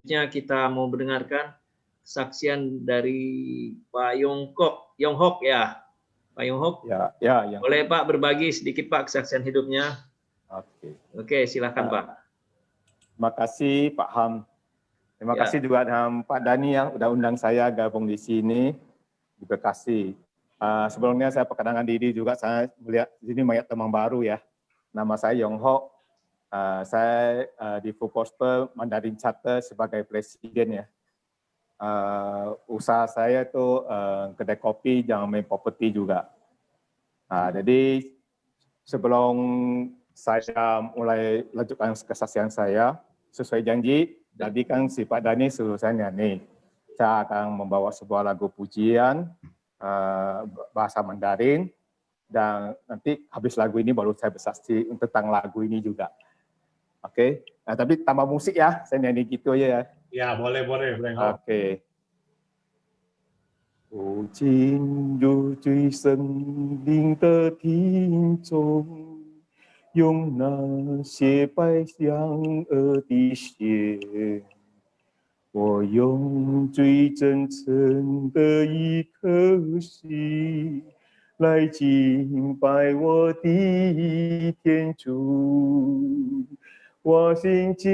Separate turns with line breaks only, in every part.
kita mau mendengarkan kesaksian dari Pak Yonghok ya. Pak Yonghok,
Ya.
boleh Pak berbagi sedikit Pak kesaksian hidupnya?
Oke.
Oke, silakan Pak.
Terima kasih Pak Ham. Terima kasih juga Pak Dani yang udah undang saya gabung di sini di Bekasi. Sebelumnya saya perkenalkan diri juga, saya melihat di sini banyak teman baru ya. Nama saya Yonghok. Saya di Full Gospel Mandarin Charter sebagai presiden ya. Usaha saya itu kedai kopi, jangan main properti juga. Jadi sebelum saya mulai lanjutkan kesaksian saya, sesuai janji, tadi kan si Pak Dani suruh saya nyanyi. Saya akan membawa sebuah lagu pujian bahasa Mandarin, dan nanti habis lagu ini baru saya bersaksi tentang lagu ini juga. Oke, tapi tambah musik ya, saya nyanyi gitu aja ya.
Ya, boleh.
Oke. 不进入最森林的听众，用那些白羊儿的血，我用最真诚的一颗心来敬拜我的天主，我心敬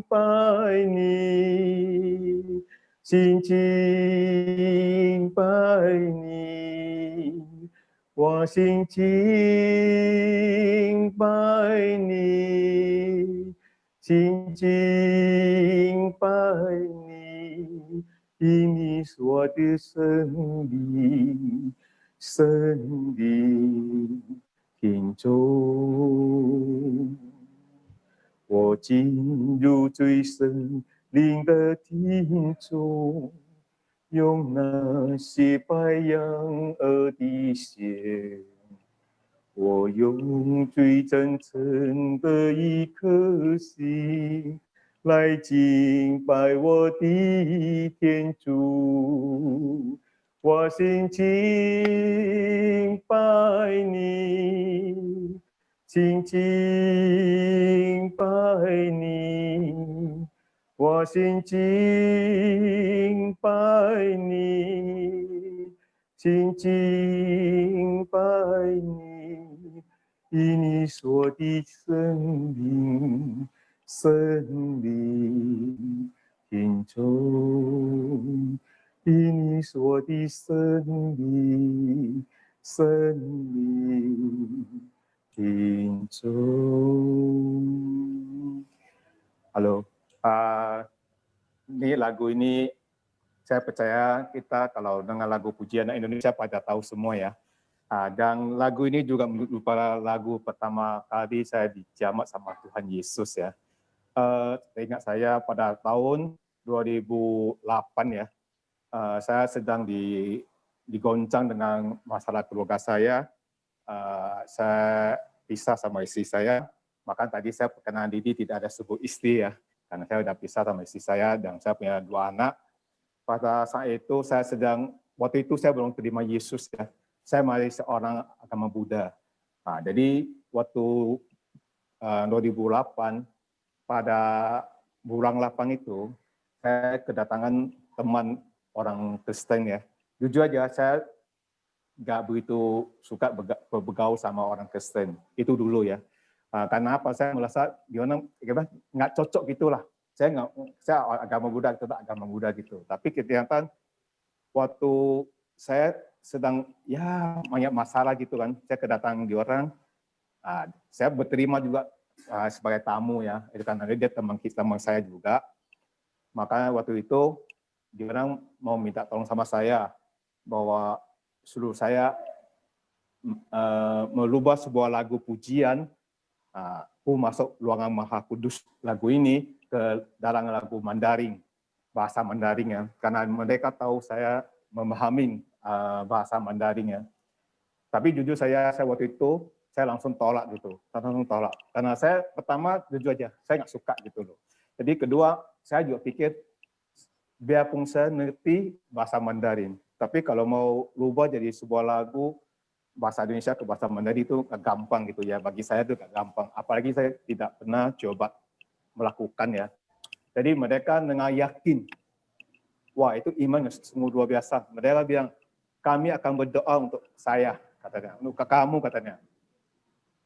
拜你。心敬拜你，我心敬拜你，心敬拜你，因你是我的生命，生命听众，我进入最深灵的听众，用那些白羊儿的血，我用最真诚的一颗心来敬拜我的天主，我心敬拜你，心敬拜你。我心敬拜你，心敬拜你，因你是我的生命，生命听众，因你是我的生命，生命听众。Halo. Ini lagu ini saya percaya kita kalau dengar lagu pujian Indonesia pada tahu semua ya. Dan lagu ini juga merupakan lagu pertama kali saya dijamak sama Tuhan Yesus ya. Ingat saya pada tahun 2008 ya, saya sedang digoncang dengan masalah keluarga saya. Saya pisah sama istri saya. Maka tadi saya perkenalan diri tidak ada sebut istri ya. Karena saya sudah pisah sama istri saya dan saya punya 2 anak. Pada saat itu waktu itu saya belum terima Yesus ya. Saya masih seorang agama Buddha. Jadi waktu 2008 pada bulan 8 itu saya kedatangan teman orang Kristen ya. Jujur aja saya nggak begitu suka bergaul sama orang Kristen. Itu dulu ya. Karena apa? Saya merasa gimana nggak cocok gitulah. Saya agama Buddha gitu. Tapi ketika waktu saya sedang banyak masalah gitu kan, saya kedatangan di orang, saya berterima juga sebagai tamu ya. Itu karena dia teman saya juga. Makanya waktu itu dia orang mau minta tolong sama saya bahwa suruh saya merubah sebuah lagu pujian. Aku masuk ruangan Maha Kudus lagu ini ke dalam lagu Mandarin, bahasa Mandarin ya, karena mereka tahu saya memahami bahasa Mandarin ya. Tapi jujur saya waktu itu saya langsung tolak gitu, karena saya pertama jujur aja saya nggak suka gitu loh. Jadi kedua saya juga pikir biarpun saya ngerti bahasa Mandarin, tapi kalau mau rubah jadi sebuah lagu bahasa Indonesia ke bahasa Mandarin itu gampang gitu ya, bagi saya itu gampang. Apalagi saya tidak pernah coba melakukan ya. Jadi mereka dengan yakin, wah itu iman yang sungguh luar biasa. Mereka bilang, kami akan berdoa untuk saya, katanya, untuk kamu, katanya.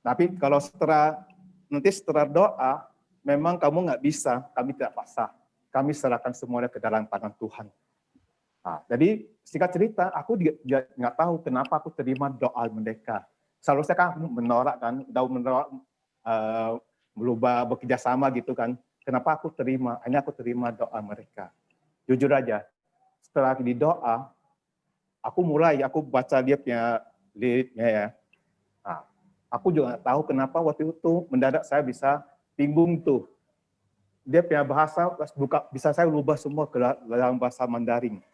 Tapi kalau setelah doa, memang kamu nggak bisa, kami tidak paksa. Kami serahkan semuanya ke dalam tangan Tuhan. Nah, jadi singkat cerita, aku nggak tahu kenapa aku terima doa mereka. Seharusnya kan aku menolak kan, udah menolak berubah bekerja sama gitu kan. Kenapa aku terima? Hanya aku terima doa mereka. Jujur aja, setelah didoa, aku baca dia punya liriknya ya. Nah, aku juga nggak tahu kenapa waktu itu mendadak saya bisa bingung tuh. Dia punya bahasa bisa saya ubah semua ke dalam bahasa Mandarin.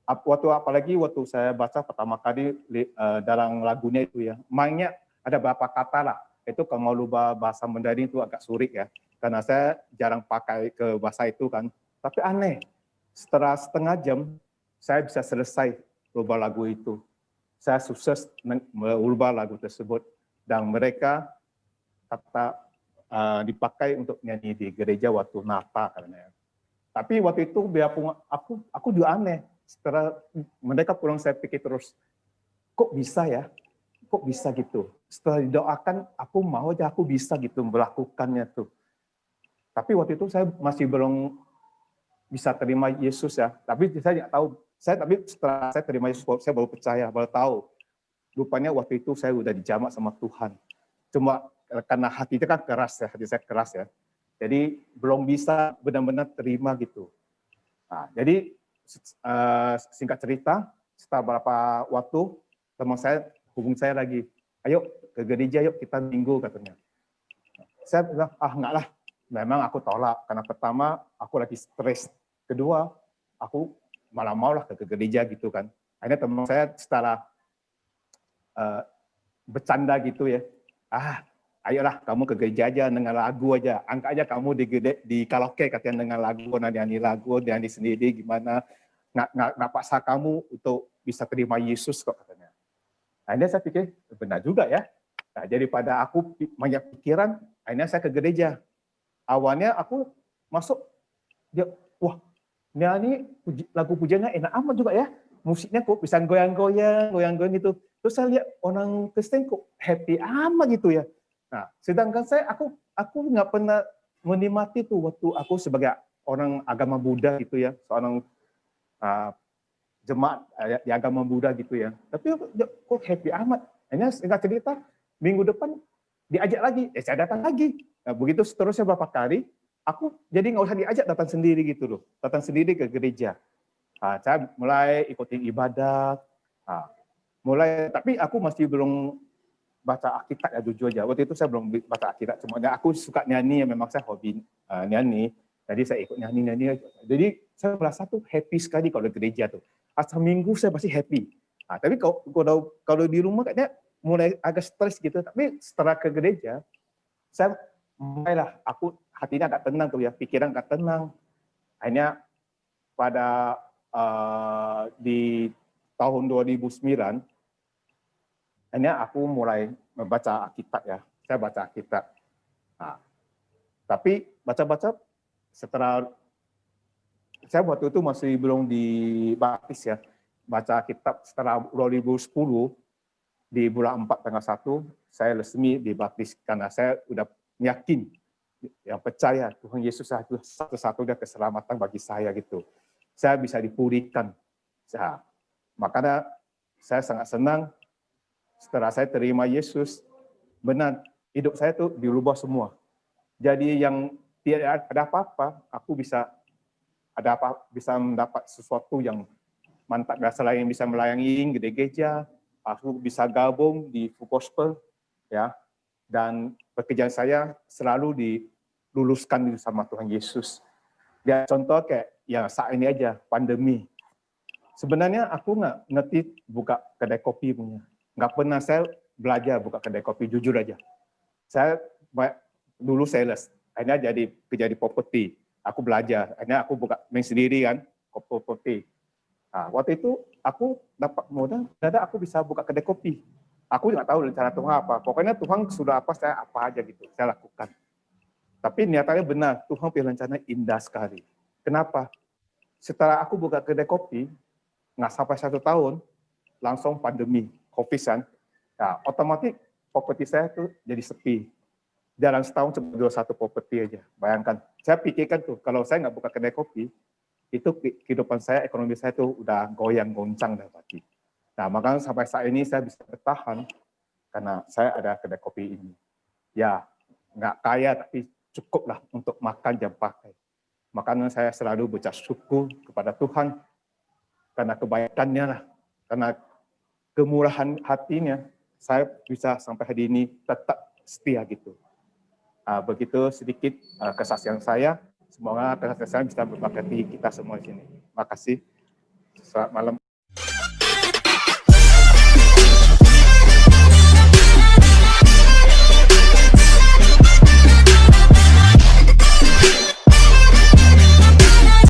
Apalagi waktu saya baca pertama kali dalam lagunya itu ya, mainnya ada beberapa kata lah. Itu kalau mau ubah bahasa Mandarin itu agak sulit ya, karena saya jarang pakai ke bahasa itu kan. Tapi aneh, setelah setengah jam saya bisa selesai ubah lagu itu. Saya sukses mengubah lagu tersebut dan mereka kata dipakai untuk nyanyi di gereja waktu Natal katanya. Tapi waktu itu biarpun aku juga aneh. Setelah mereka pulang saya pikir terus, kok bisa ya? Kok bisa gitu? Setelah didoakan, aku mau aja aku bisa gitu melakukannya tuh. Tapi waktu itu saya masih belum bisa terima Yesus ya. Tapi saya nggak tahu. Tapi setelah saya terima Yesus, saya baru percaya, baru tahu. Rupanya waktu itu saya udah dijamak sama Tuhan. Cuma karena hati itu kan keras ya, hati saya keras ya. Jadi belum bisa benar-benar terima gitu. Nah, jadi singkat cerita, setelah beberapa waktu, teman saya hubung saya lagi, ayo ke gereja yuk kita minggu katanya. Saya bilang, enggak lah, memang aku tolak, karena pertama aku lagi stres, kedua aku malah maulah ke gereja gitu kan. Akhirnya teman saya setelah bercanda gitu ya, ayolah kamu ke gereja aja dengan lagu aja, angkat aja kamu di karaoke katanya dengan lagu, nyanyi sendiri gimana, nggak paksa kamu untuk bisa terima Yesus kok katanya. Akhirnya saya pikir benar juga ya. Nah, daripada aku banyak pikiran, akhirnya saya ke gereja. Awalnya aku masuk, wah nyanyi lagu pujiannya enak amat juga ya, musiknya kok bisa goyang-goyang gitu. Terus saya lihat orang Kristen kok happy amat gitu ya. Nah, sedangkan aku nggak pernah menikmati tuh waktu aku sebagai orang agama Buddha gitu ya, seorang jemaat di agama Buddha gitu ya. Tapi kok happy amat. Hanya singkat cerita, minggu depan diajak lagi, saya datang lagi. Nah, begitu seterusnya beberapa kali, aku jadi nggak usah diajak, datang sendiri gitu loh. Datang sendiri ke gereja. Saya mulai ikutin ibadat. Tapi aku masih belum baca Alkitab ya, jujur aja. Waktu itu saya belum baca Alkitab, cuma aku suka nyanyi, memang saya hobi nyanyi. Jadi saya ikut nyanyi. Jadi saya merasa tuh happy sekali kalau di gereja tuh. Asal minggu saya pasti happy. Tapi kalau di rumah kayaknya mulai agak stres gitu. Tapi setelah ke gereja, saya mulailah hatinya agak tenang tuh ya, pikiran agak tenang. Akhirnya pada di tahun 2009, akhirnya aku mulai membaca Alkitab ya. Saya baca Alkitab. Tapi baca-baca setelah saya waktu itu masih belum dibaptis ya. Baca Alkitab setelah 2010 di bulan 4 tanggal 1 saya resmi dibaptis karena saya udah yakin yang percaya Tuhan Yesus satu-satunya keselamatan bagi saya gitu. Saya bisa dipulihkan. Makanya saya sangat senang setelah saya terima Yesus, benar hidup saya tuh dirubah semua. Jadi yang tidak ada apa-apa, aku bisa mendapat sesuatu yang mantap. Selain bisa melayani di gereja, aku bisa gabung di Full Gospel, ya. Dan pekerjaan saya selalu diluluskan sama Tuhan Yesus. Ya contoh kayak ya saat ini aja pandemi. Sebenarnya aku nggak ngerti buka kedai kopi punya. Nggak pernah saya belajar buka kedai kopi, jujur aja. Saya dulu sales, akhirnya kerja di properti. Aku belajar, akhirnya aku buka sendiri kan, properti. Waktu itu aku dapat modal, aku bisa buka kedai kopi. Aku nggak tahu rencana Tuhan apa. Pokoknya Tuhan sudah apa, saya apa aja gitu, saya lakukan. Tapi niatannya benar, Tuhan punya rencana indah sekali. Kenapa? Setelah aku buka kedai kopi, nggak sampai 1 tahun, langsung pandemi, COVID kan. Nah, otomatis properti saya tuh jadi sepi. Dalam setahun cuma 21 properti aja. Bayangkan, saya pikirkan tuh, kalau saya nggak buka kedai kopi, itu kehidupan saya, ekonomi saya tuh udah goyang-goncang dah pasti. Nah, makanya sampai saat ini saya bisa bertahan, karena saya ada kedai kopi ini. Ya, nggak kaya, tapi cukuplah untuk makan dan pakai. Makanya saya selalu berucap syukur kepada Tuhan, karena kebaikannya lah, karena kemurahan hatinya, saya bisa sampai hari ini tetap setia gitu. Begitu sedikit kesaksian saya. Semoga kesaksian saya bisa memberkati kita semua di sini. Terima kasih. Selamat malam.